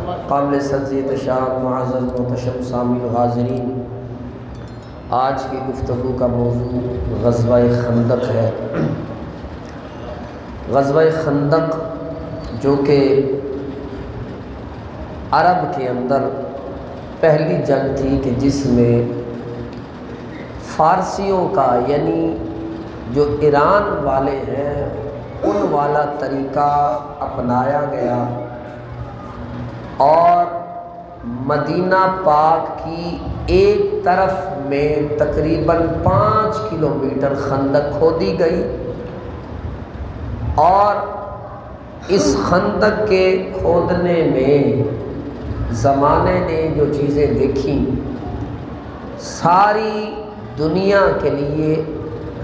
قابل سنزید شان معزز محتشم سامعین و حاضرین، آج کی گفتگو کا موضوع غزوہ خندق ہے۔ غزوہ خندق جو کہ عرب کے اندر پہلی جنگ تھی کہ جس میں فارسیوں کا یعنی جو ایران والے ہیں ان والا طریقہ اپنایا گیا اور مدینہ پاک کی ایک طرف میں تقریباً 5 کلومیٹر خندق کھودی گئی، اور اس خندق کے کھودنے میں زمانے نے جو چیزیں دیکھیں ساری دنیا کے لیے،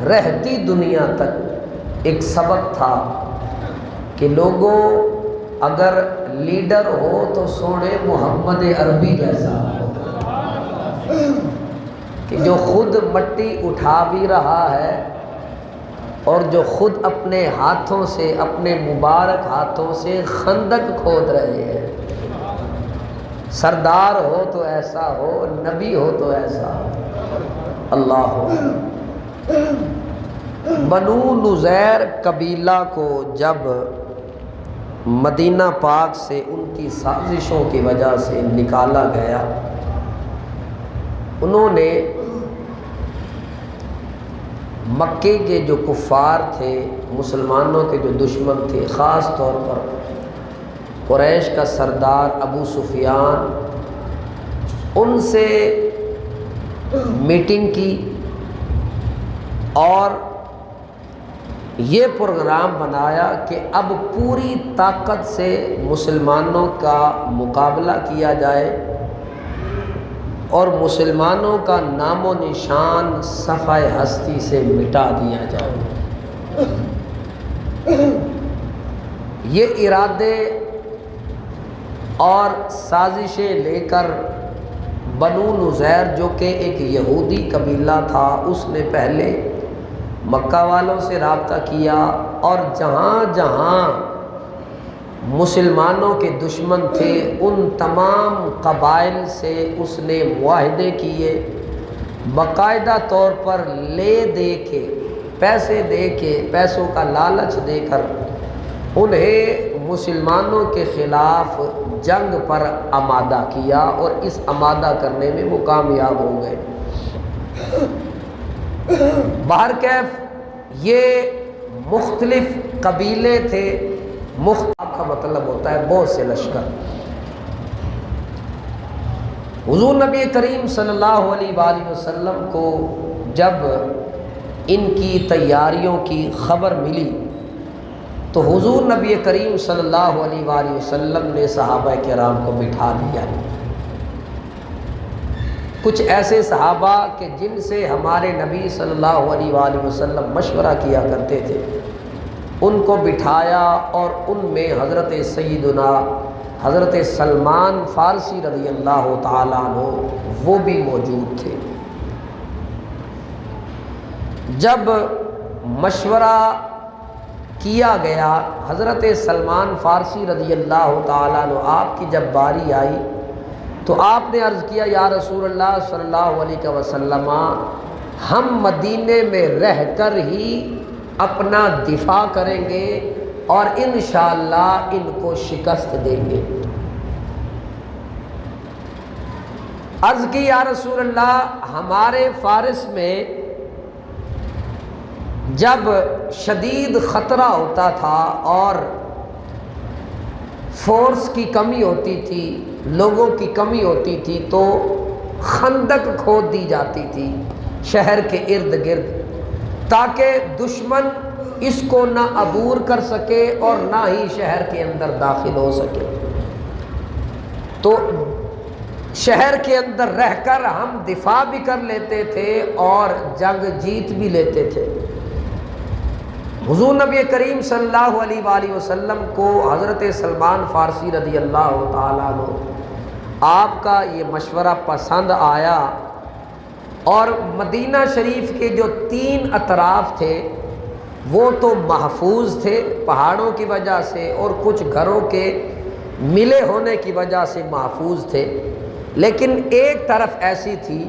رہتی دنیا تک ایک سبق تھا کہ لوگوں اگر لیڈر ہو تو سونے محمد عربی جیسا ہو، کہ جو خود مٹی اٹھا بھی رہا ہے اور جو خود اپنے ہاتھوں سے، اپنے مبارک ہاتھوں سے خندق کھود رہے ہیں۔ سردار ہو تو ایسا ہو، نبی ہو تو ایسا ہو۔ اللہ ہو۔ بنو نذیر قبیلہ کو جب مدینہ پاک سے ان کی سازشوں کی وجہ سے نکالا گیا، انہوں نے مکے کے جو کفار تھے، مسلمانوں کے جو دشمن تھے، خاص طور پر قریش کا سردار ابو سفیان، ان سے میٹنگ کی اور یہ پروگرام بنایا کہ اب پوری طاقت سے مسلمانوں کا مقابلہ کیا جائے اور مسلمانوں کا نام و نشان صفحہ ہستی سے مٹا دیا جائے۔ یہ ارادے اور سازشیں لے کر بنو نذیر جو کہ ایک یہودی قبیلہ تھا، اس نے پہلے مکہ والوں سے رابطہ کیا اور جہاں جہاں مسلمانوں کے دشمن تھے ان تمام قبائل سے اس نے معاہدے کیے، باقاعدہ طور پر لے دے کے، پیسے دے کے، پیسوں کا لالچ دے کر انہیں مسلمانوں کے خلاف جنگ پر آمادہ کیا، اور اس آمادہ کرنے میں وہ کامیاب ہو گئے۔ بہرکیف یہ مختلف قبیلے تھے، مختلف کا مطلب ہوتا ہے بہت سے لشکر۔ حضور نبی کریم صلی اللہ علیہ وآلہ وسلم کو جب ان کی تیاریوں کی خبر ملی تو حضور نبی کریم صلی اللہ علیہ وآلہ وسلم نے صحابہ کرام کو بٹھا دیا۔ کچھ ایسے صحابہ کہ جن سے ہمارے نبی صلی اللہ علیہ وآلہ وسلم مشورہ کیا کرتے تھے، ان کو بٹھایا، اور ان میں حضرت سیدنا حضرت سلمان فارسی رضی اللہ تعالیٰ عنہ وہ بھی موجود تھے۔ جب مشورہ کیا گیا، حضرت سلمان فارسی رضی اللہ تعالیٰ عنہ آپ کی جب باری آئی تو آپ نے عرض کیا، یا رسول اللہ صلی اللہ علیہ وسلم، ہم مدینے میں رہ کر ہی اپنا دفاع کریں گے اور انشاءاللہ ان کو شکست دیں گے۔ عرض کی، یا رسول اللہ، ہمارے فارس میں جب شدید خطرہ ہوتا تھا اور فورس کی کمی ہوتی تھی، لوگوں کی کمی ہوتی تھی، تو خندق کھود دی جاتی تھی شہر کے ارد گرد، تاکہ دشمن اس کو نہ عبور کر سکے اور نہ ہی شہر کے اندر داخل ہو سکے۔ تو شہر کے اندر رہ کر ہم دفاع بھی کر لیتے تھے اور جنگ جیت بھی لیتے تھے۔ حضور نبی کریم صلی اللہ علیہ وآلہ وسلم کو حضرت سلمان فارسی رضی اللہ تعالیٰ عنہ آپ کا یہ مشورہ پسند آیا، اور مدینہ شریف کے جو 3 اطراف تھے وہ تو محفوظ تھے پہاڑوں کی وجہ سے، اور کچھ گھروں کے ملے ہونے کی وجہ سے محفوظ تھے، لیکن ایک طرف ایسی تھی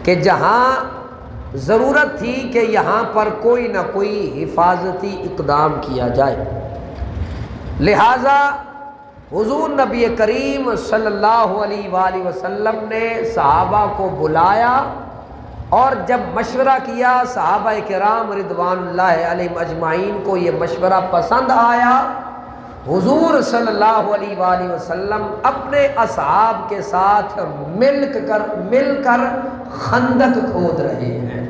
کہ جہاں ضرورت تھی کہ یہاں پر کوئی نہ کوئی حفاظتی اقدام کیا جائے، لہٰذا حضور نبی کریم صلی اللہ علیہ وآلہ وسلم نے صحابہ کو بلایا، اور جب مشورہ کیا صحابہ کرام رضوان اللہ علیہم اجمعین کو یہ مشورہ پسند آیا، حضور صلی اللہ علیہ وآلہ وسلم اپنے اصحاب کے ساتھ مل کر خندق کھود رہے ہیں۔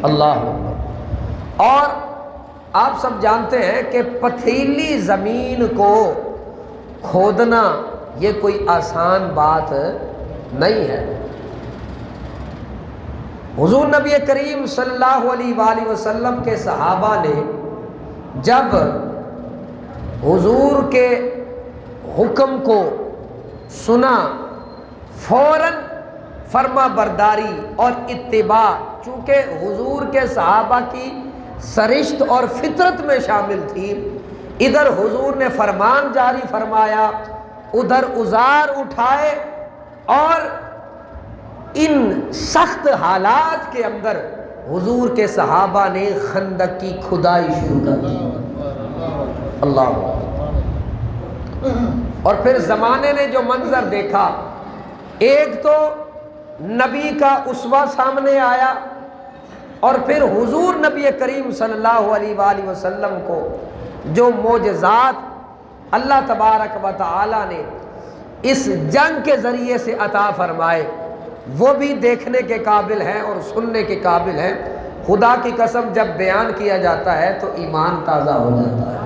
اللہ اکبر۔ اور آپ سب جانتے ہیں کہ پتھریلی زمین کو کھودنا یہ کوئی آسان بات نہیں ہے۔ حضور نبی کریم صلی اللہ علیہ وآلہ وسلم کے صحابہ نے جب حضور کے حکم کو سنا، فوراً فرما برداری اور اتباع، چونکہ حضور کے صحابہ کی سرشت اور فطرت میں شامل تھی، ادھر حضور نے فرمان جاری فرمایا، ادھر اوزار اٹھائے، اور ان سخت حالات کے اندر حضور کے صحابہ نے خندق کی کھدائی شروع کر دی۔ اللہ۔ اور پھر زمانے نے جو منظر دیکھا، ایک تو نبی کا اسوہ سامنے آیا، اور پھر حضور نبی کریم صلی اللہ علیہ وآلہ وسلم کو جو معجزات اللہ تبارک و تعالی نے اس جنگ کے ذریعے سے عطا فرمائے، وہ بھی دیکھنے کے قابل ہیں اور سننے کے قابل ہیں۔ خدا کی قسم جب بیان کیا جاتا ہے تو ایمان تازہ ہو جاتا ہے۔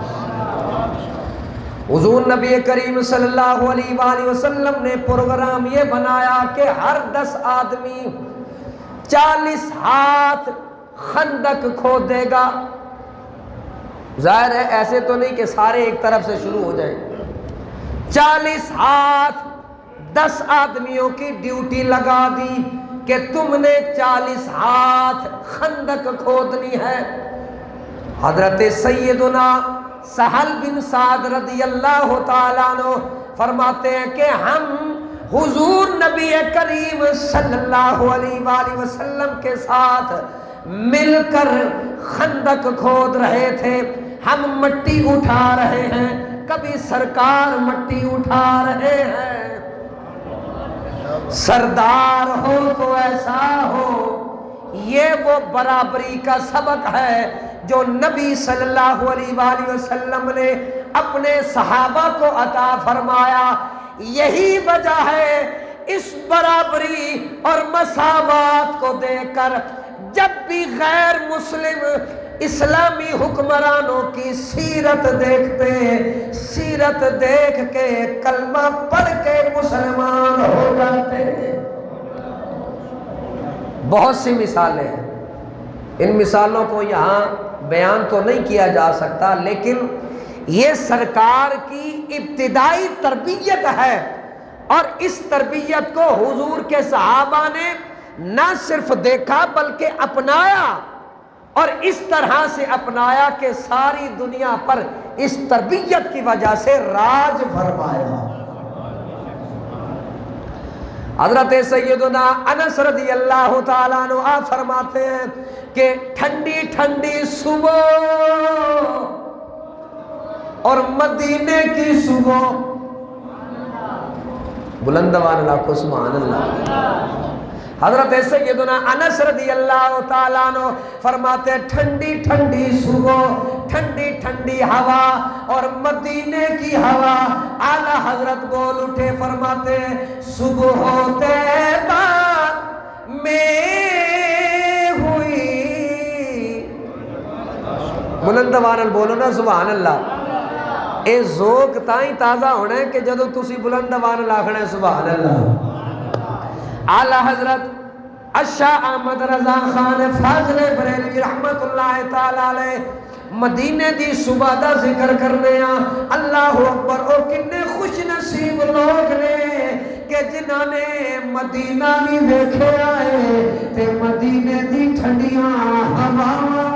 حضور نبی کریم صلی اللہ علیہ وآلہ وسلم نے پروگرام یہ بنایا کہ ہر 10 آدمی 40 ہاتھ خندق کھودے گا۔ ظاہر ہے ایسے تو نہیں کہ سارے ایک طرف سے شروع ہو جائیں، 40 ہاتھ 10 آدمیوں کی ڈیوٹی لگا دی کہ تم نے 40 ہاتھ خندق کھودنی ہے۔ حضرت سیدنا سہل بن سعد رضی اللہ تعالیٰ عنہ فرماتے ہیں کہ ہم حضور نبی کریم صلی اللہ علیہ وآلہ وسلم کے ساتھ مل کر خندق کھود رہے تھے، ہم مٹی اٹھا رہے ہیں، کبھی سرکار مٹی اٹھا رہے ہیں۔ سردار ہو تو ایسا ہو، یہ وہ برابری کا سبق ہے جو نبی صلی اللہ علیہ وآلہ وسلم نے اپنے صحابہ کو عطا فرمایا۔ یہی وجہ ہے اس برابری اور مساوات کو دیکھ کر جب بھی غیر مسلم اسلامی حکمرانوں کی سیرت دیکھتے، سیرت دیکھ کے کلمہ پڑھ کے مسلمان ہو جاتے ہیں۔ بہت سی مثالیں ہیں، ان مثالوں کو یہاں بیان تو نہیں کیا جا سکتا، لیکن یہ سرکار کی ابتدائی تربیت ہے، اور اس تربیت کو حضور کے صحابہ نے نہ صرف دیکھا بلکہ اپنایا، اور اس طرح سے اپنایا کہ ساری دنیا پر اس تربیت کی وجہ سے راج فرمایا۔ حضرت سیدنا انس رضی اللہ تعالیٰ عنہ آپ فرماتے ہیں کہ ٹھنڈی ٹھنڈی صبح اور مدینے کی صبح، بلندوان اللہ کو سبحان اللہ۔ حضرت سیدنا انس رضی اللہ تعالیٰ عنہ فرماتے ہیں ٹھنڈی ٹھنڈی صبح، ٹھنڈی ٹھنڈی ہوا اور مدینے کی ہوا۔ اعلیٰ حضرت بول اٹھے فرماتے ہیں صبح طیبہ میں ہوئی، بلندوان بولو نا سبحان اللہ۔ اے ذوق تائیں تازہ ہونا ہے کہ جدو تسی بلندوان لاکھنا ہے سبحان اللہ۔ اعلیٰ حضرت الشاہ احمد رضا خان فاضل بریلوی رحمت اللہ تعالی علیہ مدینے دی صبح دا ذکر کرنے اللہ اکبر۔ او کنے خوش نصیب لوگ نے کہ جنہاں نے مدینہ بھی دیکھے آئے تے مدینے دی ٹھنڈیاں ہواواں۔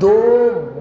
2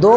2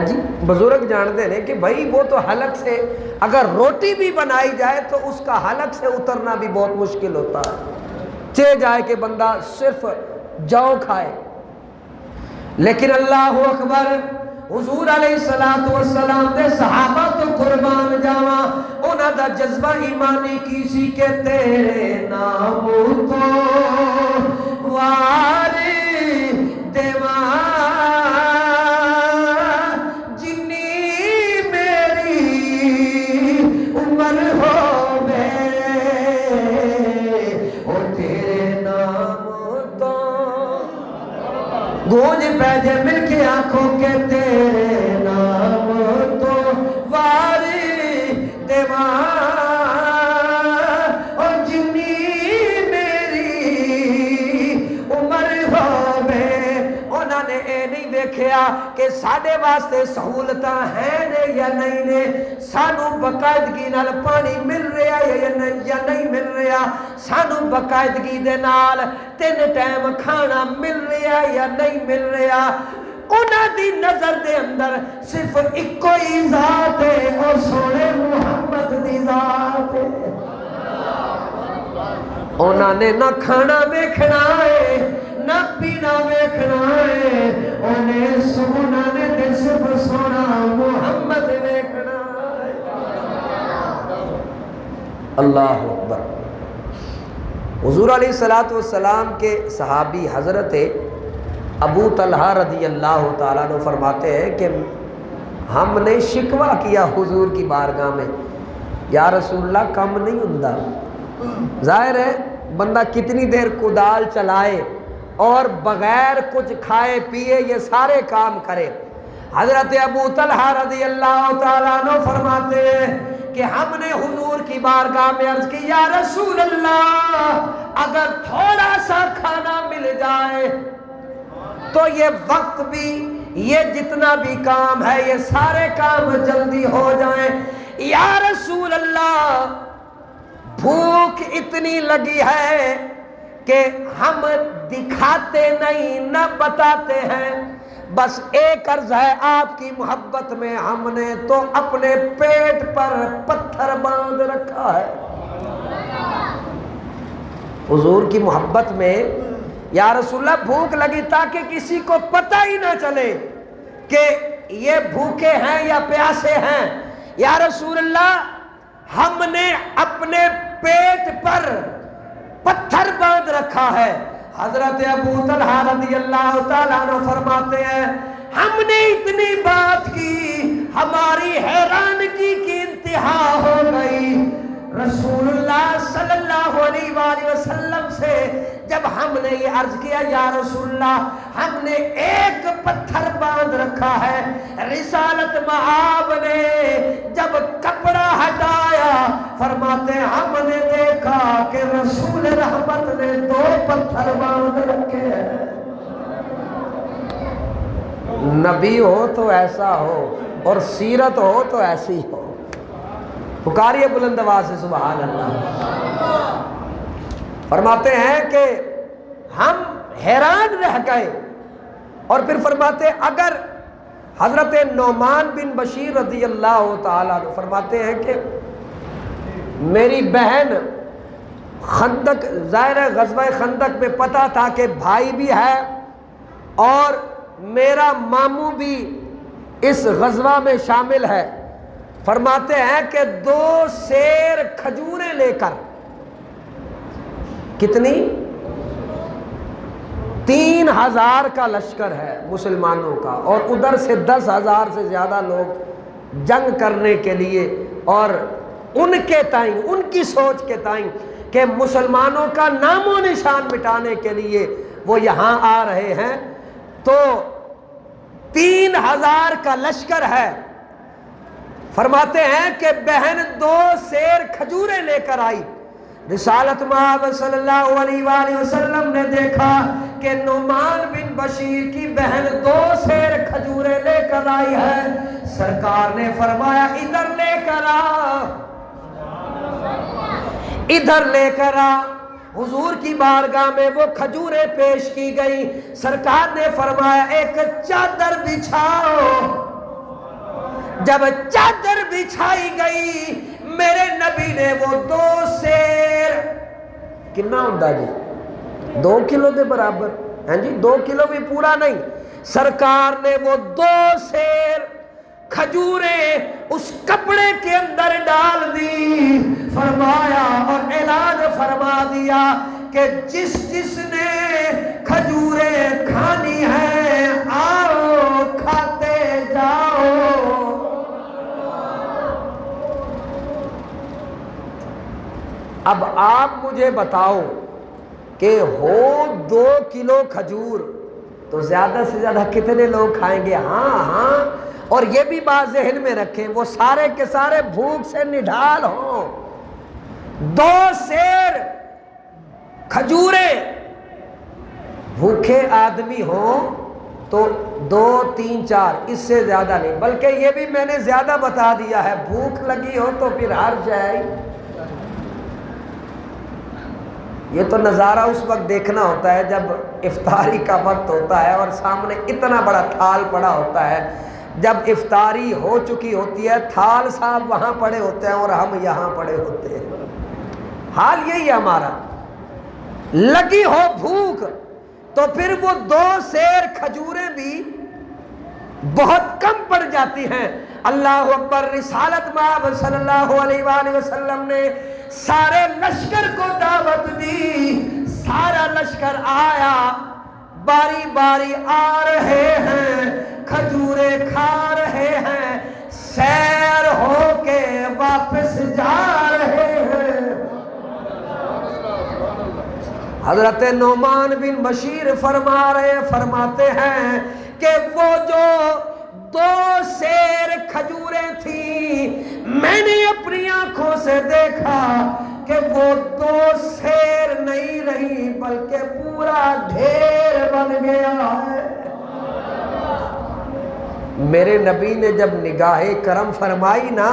جی بزرگ جانتے ہیں کہ بھائی وہ تو حلق سے اگر روٹی بھی بنائی جائے تو اس کا حلق سے اترنا بھی بہت مشکل ہوتا ہے، چہ جائے کہ بندہ صرف جو کھائے۔ لیکن اللہ اکبر، حضور علیہ السلام دے صحابہ تو قربان جاواں، انہاں دا جذبہ ایمانی کی سی کہ تیرے نام تو واری دیواں گونج پیجے مل کے آنکھوں کے تیرے نام تو واری دیواں، اور جنی میری عمر ہووے۔ انہاں نے اے نہیں دیکھیا کہ ساڈے واسطے سہولتاں ہیں نے یا نہیں نے، سانو باقاعدگی نال پانی مل رہا ہے یا نہیں مل رہا، سانو باقاعدگی دے نال 3 ٹائم کھانا مل رہا ہے یا نہیں مل رہا۔ انہاں دی نظر دے اندر صرف ایک ہی ذات ہے، اور سونے محمد دی ذات ہے۔ انہاں نے نہ کھانا ویکھنا ہے نہ پینا ویکھنا ہے، انہیں سونا نے تے صرف سونا محمد ویکھنا ہے۔ اللہ اکبر۔ حضور علیہ السلام کے صحابی حضرت ابو طلحہ رضی اللہ تعالیٰ عنہ فرماتے ہیں کہ ہم نے شکوہ کیا حضور کی بارگاہ میں، یا رسول اللہ کم نہیں ہوندا، ظاہر ہے بندہ کتنی دیر کدال چلائے اور بغیر کچھ کھائے پیے یہ سارے کام کرے۔ حضرت ابو طلحہ رضی اللہ تعالیٰ عنہ فرماتے ہیں کہ ہم نے حضور کی بارگاہ میں عرض کی، یا رسول اللہ اگر تھوڑا سا کھانا مل جائے تو یہ وقت بھی، یہ جتنا بھی کام ہے یہ سارے کام جلدی ہو جائیں۔ یا رسول اللہ بھوک اتنی لگی ہے کہ ہم دکھاتے نہیں نہ بتاتے ہیں، بس ایک عرض ہے آپ کی محبت میں ہم نے تو اپنے پیٹ پر پتھر باندھ رکھا ہے۔ حضور کی محبت میں یا رسول اللہ بھوک لگی تاکہ کسی کو پتہ ہی نہ چلے کہ یہ بھوکے ہیں یا پیاسے ہیں۔ یا رسول اللہ ہم نے اپنے پیٹ پر پتھر باندھ رکھا ہے۔ حضرت ابو طلحہ رضی اللہ تعالیٰ عنہ فرماتے ہیں ہم نے اتنی بات کی، ہماری حیرانگی کی انتہا ہو گئی۔ رسول اللہ صلی اللہ علیہ وآلہ وسلم سے جب ہم نے یہ عرض کیا، یا رسول اللہ ہم نے ایک پتھر باندھ رکھا ہے، رسالت مآب نے جب کپڑا ہٹایا فرماتے ہم نے دیکھا کہ رسول رحمت نے 2 پتھر باندھ رکھے ہیں۔ نبی ہو تو ایسا ہو اور سیرت ہو تو ایسی ہو۔ پکاریے بلند آواز سے سبحان اللہ۔ فرماتے ہیں کہ ہم حیران رہ گئے، اور پھر فرماتے اگر حضرت نعمان بن بشیر رضی اللہ تعالیٰ عنہ فرماتے ہیں کہ میری بہن خندق، ظاہر غزوہ خندق میں پتہ تھا کہ بھائی بھی ہے اور میرا ماموں بھی اس غزوہ میں شامل ہے، فرماتے ہیں کہ 2 سیر کھجوریں لے کر، کتنی 3000 کا لشکر ہے مسلمانوں کا، اور ادھر سے 10,000 سے زیادہ لوگ جنگ کرنے کے لیے، اور ان کے تائیں، ان کی سوچ کے تائیں کہ مسلمانوں کا نام و نشان مٹانے کے لیے وہ یہاں آ رہے ہیں، تو 3000 کا لشکر ہے۔ فرماتے ہیں کہ بہن 2 سیر کھجوریں لے کر آئی۔ رسالت مآب صلی اللہ علیہ وآلہ وسلم نے دیکھا کہ نعمان بن بشیر کی بہن 2 سیر کھجوریں لے کر آئی ہے۔ سرکار نے فرمایا ادھر لے کر آ، ادھر لے کر آ۔ حضور کی بارگاہ میں وہ کھجوریں پیش کی گئی۔ سرکار نے فرمایا ایک چادر بچھاؤ، جب چادر بچھائی گئی میرے نبی نے وہ 2 سیر کنا ہوندہ جی 2 کلو دے برابر ہیں جی 2 کلو بھی پورا نہیں سرکار نے وہ 2 سیر کھجوریں اس کپڑے کے اندر ڈال دی فرمایا اور اعلان فرما دیا کہ جس جس نے کھجوریں کھانی ہیں آؤ کھاتے جاؤ۔ اب آپ مجھے بتاؤ کہ ہو 2 کلو کھجور تو زیادہ سے زیادہ کتنے لوگ کھائیں گے؟ ہاں اور یہ بھی بات ذہن میں رکھیں وہ سارے کے سارے بھوک سے نڈھال ہوں 2 سیر کھجوریں بھوکے آدمی ہوں تو 2 3 4 اس سے زیادہ نہیں بلکہ یہ بھی میں نے زیادہ بتا دیا ہے بھوک لگی ہو تو پھر ہر جائے۔ یہ تو نظارہ اس وقت دیکھنا ہوتا ہے جب افطاری کا وقت ہوتا ہے اور سامنے اتنا بڑا تھال پڑا ہوتا ہے جب افطاری ہو چکی ہوتی ہے تھال صاحب وہاں پڑے ہوتے ہیں اور ہم یہاں پڑے ہوتے ہیں حال یہی ہے ہمارا لگی ہو بھوک تو پھر وہ 2 سیر کھجوریں بھی بہت کم پڑ جاتی ہیں۔ اللہ اکبر رسالت مآب صلی اللہ علیہ وآلہ وسلم نے سارے لشکر کو دعوت دی سارا لشکر آیا باری باری آ رہے ہیں کھجوریں کھا رہے ہیں سیر ہو کے واپس جا رہے ہیں۔ حضرت نعمان بن بشیر فرماتے ہیں کہ وہ جو 2 سیر کھجوریں تھیں میں نے اپنی آنکھوں سے دیکھا کہ وہ 2 سیر نہیں رہی بلکہ پورا ڈھیر بن گیا ہے۔ میرے نبی نے جب نگاہ کرم فرمائی نا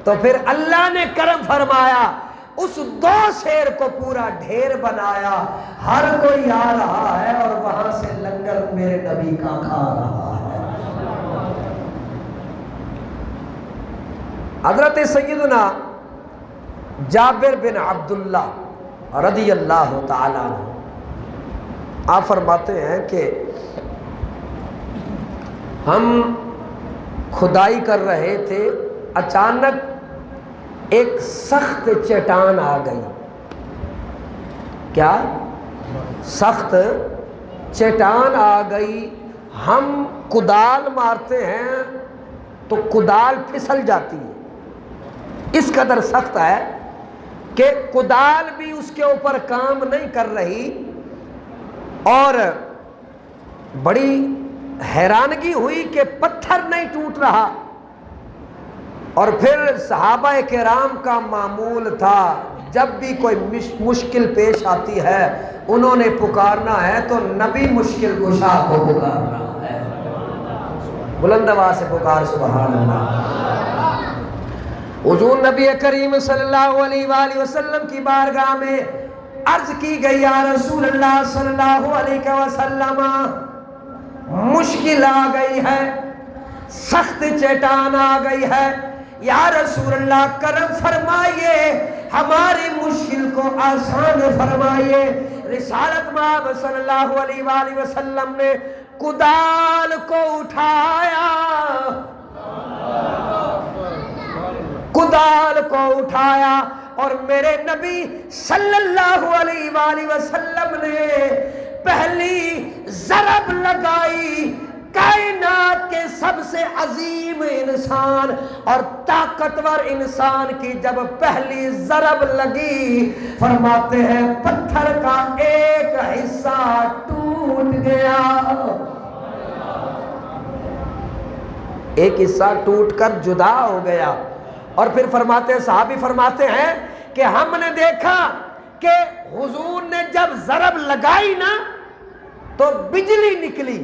تو پھر اللہ نے کرم فرمایا اس 2 سیر کو پورا ڈھیر بنایا ہر کوئی آ رہا ہے اور وہاں سے لنگر میرے نبی کا کھا رہا ہے۔ حضرت سیدنا جابر بن عبداللہ رضی اللہ تعالیٰ عنہ آپ فرماتے ہیں کہ ہم کھدائی کر رہے تھے اچانک ایک سخت چٹان آ گئی۔ کیا؟ سخت چٹان آ گئی۔ ہم کدال مارتے ہیں تو کدال پھسل جاتی ہے اس قدر سخت ہے کہ کدال بھی اس کے اوپر کام نہیں کر رہی اور بڑی حیرانگی ہوئی کہ پتھر نہیں ٹوٹ رہا۔ اور پھر صحابہ کرام کا معمول تھا جب بھی کوئی مشکل پیش آتی ہے انہوں نے پکارنا ہے تو نبی مشکل کشا کو پکارنا ہے۔ بلند آواز سے پکار سبحان اللہ۔ حضور نبی کریم صلی اللہ علیہ وآلہ وسلم کی بارگاہ میں عرض کی گئی یا رسول اللہ صلی اللہ علیہ وسلم مشکل آ گئی ہے سخت چٹان آ گئی ہے یا رسول اللہ کرم فرمائیے ہماری مشکل کو آسان فرمائیے۔ رسالت مآب صلی اللہ علیہ وآلہ وسلم نے کدال کو اٹھایا کدال کو اٹھایا اور میرے نبی صلی اللہ علیہ وآلہ وسلم نے پہلی ضرب لگائی۔ کائنات کے سب سے عظیم انسان اور طاقتور انسان کی جب پہلی ضرب لگی فرماتے ہیں پتھر کا ایک حصہ ٹوٹ گیا، ایک حصہ ٹوٹ کر جدا ہو گیا۔ اور پھر فرماتے ہیں صحابی فرماتے ہیں کہ ہم نے دیکھا کہ حضور نے جب ضرب لگائی نا تو بجلی نکلی،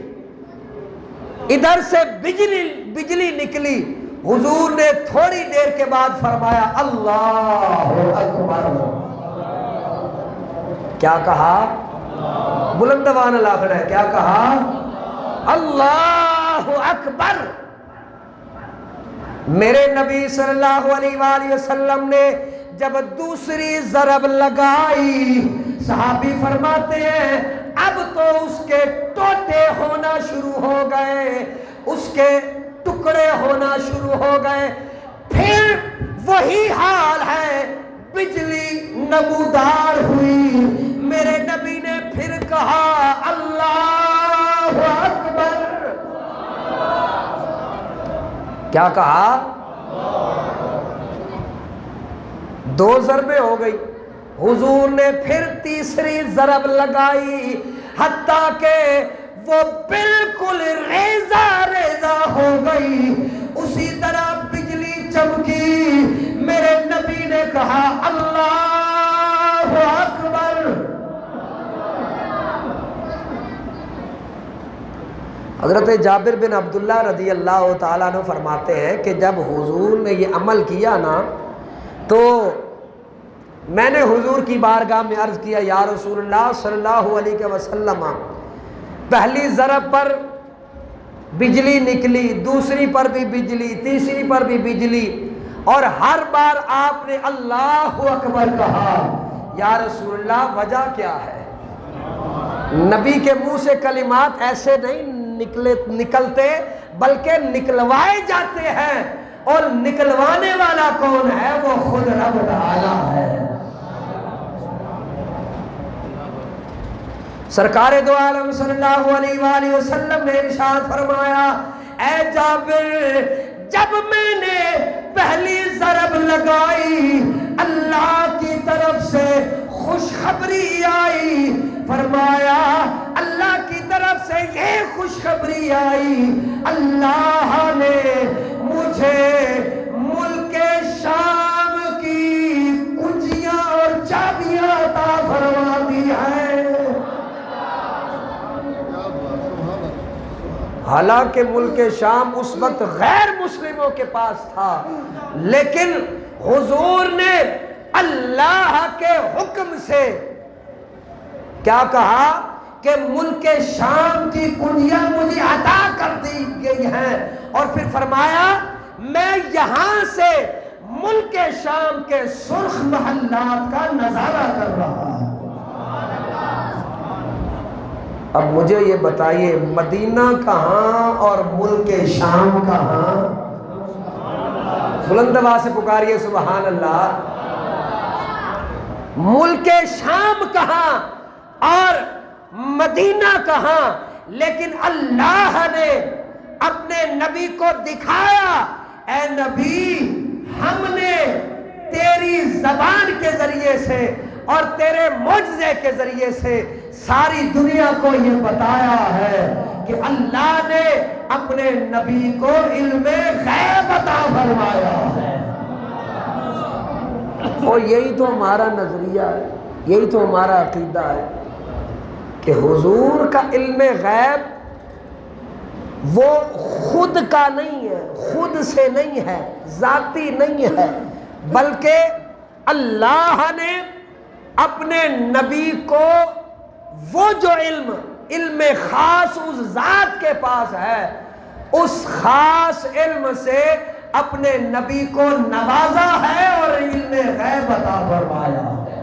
ادھر سے بجلی نکلی۔ حضور نے تھوڑی دیر کے بعد فرمایا اللہ اکبر۔ کیا کہا؟ بلندوان اللہ ہے، کیا کہا؟ اللہ اکبر۔ میرے نبی صلی اللہ علیہ وآلہ وسلم نے جب دوسری ضرب لگائی، صحابی فرماتے ہیں اب تو اس کے ٹوٹے ہونا شروع ہو گئے، اس کے ٹکڑے ہونا شروع ہو گئے۔ پھر وہی حال ہے، بجلی نمودار ہوئی۔ میرے نبی نے پھر کہا اللہ اکبر۔ کیا کہا؟ دو ضربیں ہو گئی، حضور نے پھر تیسری ضرب لگائی، حتیٰ کہ وہ بالکل ریزہ ریزہ ہو گئی، اسی طرح بجلی چمکی۔ میرے نبی نے کہا اللہ اکبر۔ حضرت جابر بن عبداللہ رضی اللہ تعالیٰ عنہ فرماتے ہیں کہ جب حضور نے یہ عمل کیا نا تو میں نے حضور کی بارگاہ میں عرض کیا یا رسول اللہ صلی اللہ علیہ وسلم، پہلی ضرب پر بجلی نکلی، دوسری پر بھی بجلی، تیسری پر بھی بجلی، اور ہر بار آپ نے اللہ اکبر کہا۔ یا رسول اللہ وجہ کیا ہے؟ نبی کے منہ سے کلمات ایسے نہیں نکلتے بلکہ نکلوائے جاتے ہیں، اور نکلوانے والا کون ہے؟ وہ خود رب تعالی ہے۔ سرکار دو عالم صلی اللہ علیہ وآلہ وسلم نے ارشاد فرمایا اے جابر، جب میں نے پہلی ضرب لگائی اللہ کی طرف سے خوشخبری آئی، فرمایا اللہ کی طرف سے یہ خوشخبری آئی، اللہ نے مجھے ملک شام کی کنجیاں اور چابیاں عطا فرما دی ہیں۔ حالانکہ ملک شام اس وقت غیر مسلموں کے پاس تھا، لیکن حضور نے اللہ کے حکم سے کیا کہا کہ ملک شام کی کنجیاں مجھے عطا کر دی گئی ہیں، اور پھر فرمایا میں یہاں سے ملک شام کے سرخ محلات کا نظارہ کر رہا ہوں۔ اب مجھے یہ بتائیے مدینہ کہاں اور ملک شام کہاں؟ بلند آواز سے پکاریے سبحان اللہ۔ ملک شام کہاں اور مدینہ کہاں؟ لیکن اللہ نے اپنے نبی کو دکھایا، اے نبی ہم نے تیری زبان کے ذریعے سے اور تیرے معجزے کے ذریعے سے ساری دنیا کو یہ بتایا ہے کہ اللہ نے اپنے نبی کو علم غیب عطا فرمایا ہے۔ اور یہی تو ہمارا نظریہ ہے، یہی تو ہمارا عقیدہ ہے کہ حضور کا علم غیب وہ خود کا نہیں ہے، خود سے نہیں ہے، ذاتی نہیں ہے، بلکہ اللہ نے اپنے نبی کو وہ جو علم خاص اس ذات کے پاس ہے، اس خاص علم سے اپنے نبی کو نوازا ہے اور علم غیب عطا فرمایا ہے۔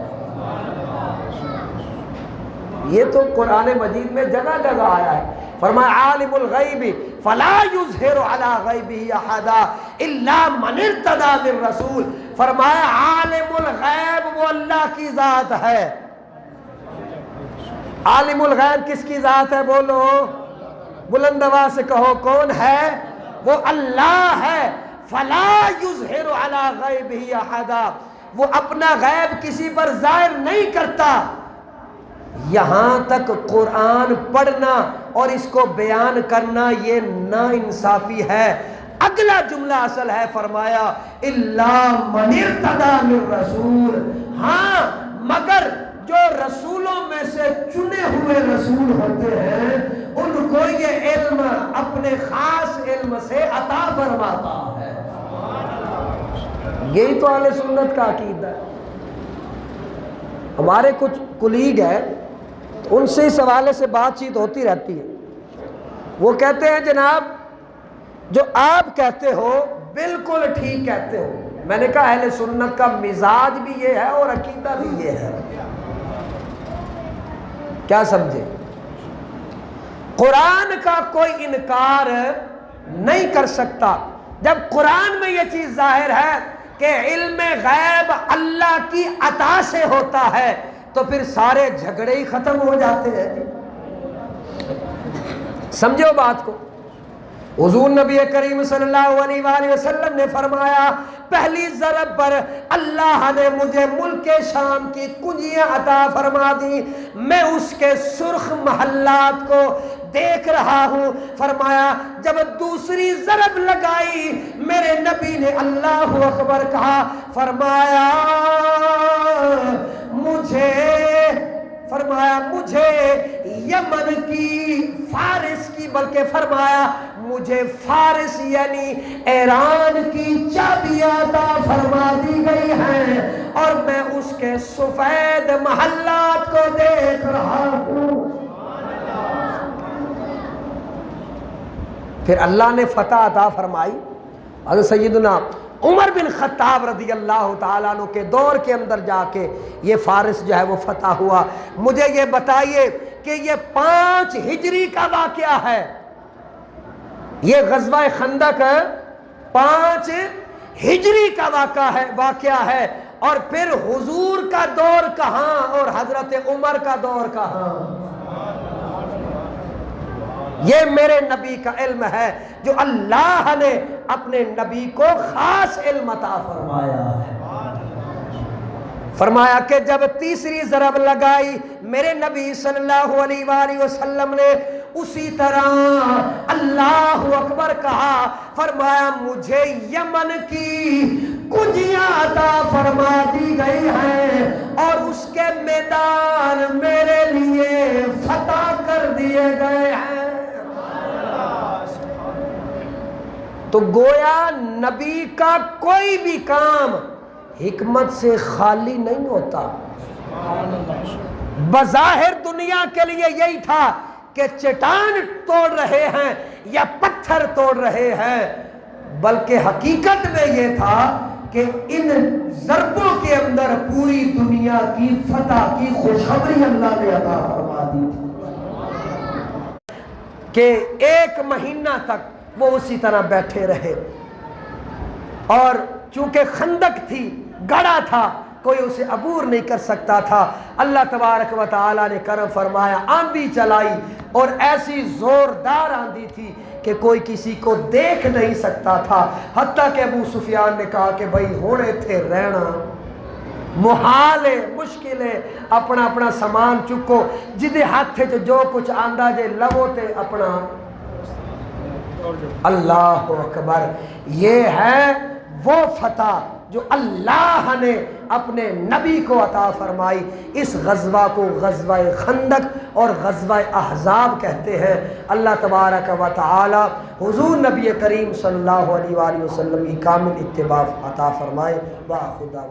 یہ تو قرآن مجید میں جگہ جگہ آیا ہے۔ فرمایا عالم الغیب فلا یظہر علی غیبہ احدا الا من ارتضی من رسول۔ فرمایا عالم الغیب وہ اللہ کی ذات ہے۔ عالم الغیب کس کی ذات ہے؟ بولو بلند آواز سے کہو کون ہے؟ وہ اللہ ہے۔ فلا یظہر علی غیبہ احدا، وہ اپنا غیب کسی پر ظاہر نہیں کرتا۔ یہاں تک قرآن پڑھنا اور اس کو بیان کرنا یہ نا انصافی ہے۔ اگلا جملہ اصل ہے، فرمایا الا من ارتضی من رسول، ہاں مگر جو رسولوں میں سے چنے ہوئے رسول ہوتے ہیں ان کو یہ علم اپنے خاص علم سے عطا فرماتا ہے۔ یہی تو اہل سنت کا عقیدہ ہے۔ ہمارے کچھ کلیگ ہیں، ان سے اس حوالے سے بات چیت ہوتی رہتی ہے۔ وہ کہتے ہیں جناب جو آپ کہتے ہو بالکل ٹھیک کہتے ہو. میں نے کہا اہل سنت کا مزاج بھی یہ ہے اور عقیدہ بھی یہ ہے. کیا سمجھے؟ قرآن کا کوئی انکار نہیں کر سکتا. جب قرآن میں یہ چیز ظاہر ہے کہ علم غیب اللہ کی عطا سے ہوتا ہے تو پھر سارے جھگڑے ہی ختم ہو جاتے ہیں. سمجھو بات کو. حضور نبی کریم صلی اللہ علیہ وآلہ وسلم نے فرمایا پہلی ضرب پر اللہ نے مجھے ملک شام کی کنجیاں عطا فرما دی، میں اس کے سرخ محلات کو دیکھ رہا ہوں. فرمایا جب دوسری ضرب لگائی میرے نبی نے اللہ اکبر کہا. فرمایا مجھے یمن کی، فارس کی، بلکہ فرمایا مجھے فارس یعنی ایران کی چابیاں عطا فرما دی گئی ہیں اور میں اس کے سفید محلات کو دیکھ رہا ہوں. پھر اللہ نے فتح عطا فرمائی. حضرت سیدنا عمر بن خطاب رضی اللہ تعالیٰ عنہ کے دور کے اندر جا کے یہ فارس جو ہے وہ فتح ہوا. مجھے یہ بتائیے کہ یہ 5 ہجری کا واقعہ ہے. یہ غزوہ خندق 5 ہجری کا واقعہ ہے. اور پھر حضور کا دور کہاں اور حضرت عمر کا دور کہاں؟ یہ میرے نبی کا علم ہے جو اللہ نے اپنے نبی کو خاص علم عطا فرمایا ہے. فرمایا کہ جب تیسری ضرب لگائی میرے نبی صلی اللہ علیہ وآلہ وسلم نے اسی طرح اللہ اکبر کہا. فرمایا مجھے یمن کی کنجیاں عطا فرما دی گئی ہیں اور اس کے میدان میرے لیے فتح کر دیے گئے ہیں. تو گویا نبی کا کوئی بھی کام حکمت سے خالی نہیں ہوتا. بظاہر دنیا کے لیے یہی تھا کہ چٹان توڑ رہے ہیں یا پتھر توڑ رہے ہیں، بلکہ حقیقت میں یہ تھا کہ ان ضربوں کے اندر پوری دنیا کی فتح کی خوشخبری اللہ نے عطا فرما دی تھی کہ 1 مہینہ تک وہ اسی طرح بیٹھے رہے. اور چونکہ خندق تھی، گڑھا تھا، کوئی اسے عبور نہیں کر سکتا تھا. اللہ تبارک و تعالی نے کرم فرمایا، آندھی چلائی اور ایسی زوردار آندھی تھی کہ کوئی کسی کو دیکھ نہیں سکتا تھا. حتیٰ کہ ابو سفیان نے کہا کہ بھائی ہونے تھے رہنا محال ہے، مشکل ہے، اپنا اپنا سامان چکو، جدے ہاتھ تھے جو کچھ آندہ جے لو تے اپنا. اللہ اکبر. یہ ہے وہ فتح جو اللہ نے اپنے نبی کو عطا فرمائی. اس غزوہ کو غزوہ خندق اور غزوہ احزاب کہتے ہیں. اللہ تبارک و تعالی حضور نبی کریم صلی اللہ علیہ وآلہ وسلم کی کامل اتباع عطا فرمائے. واہ خدا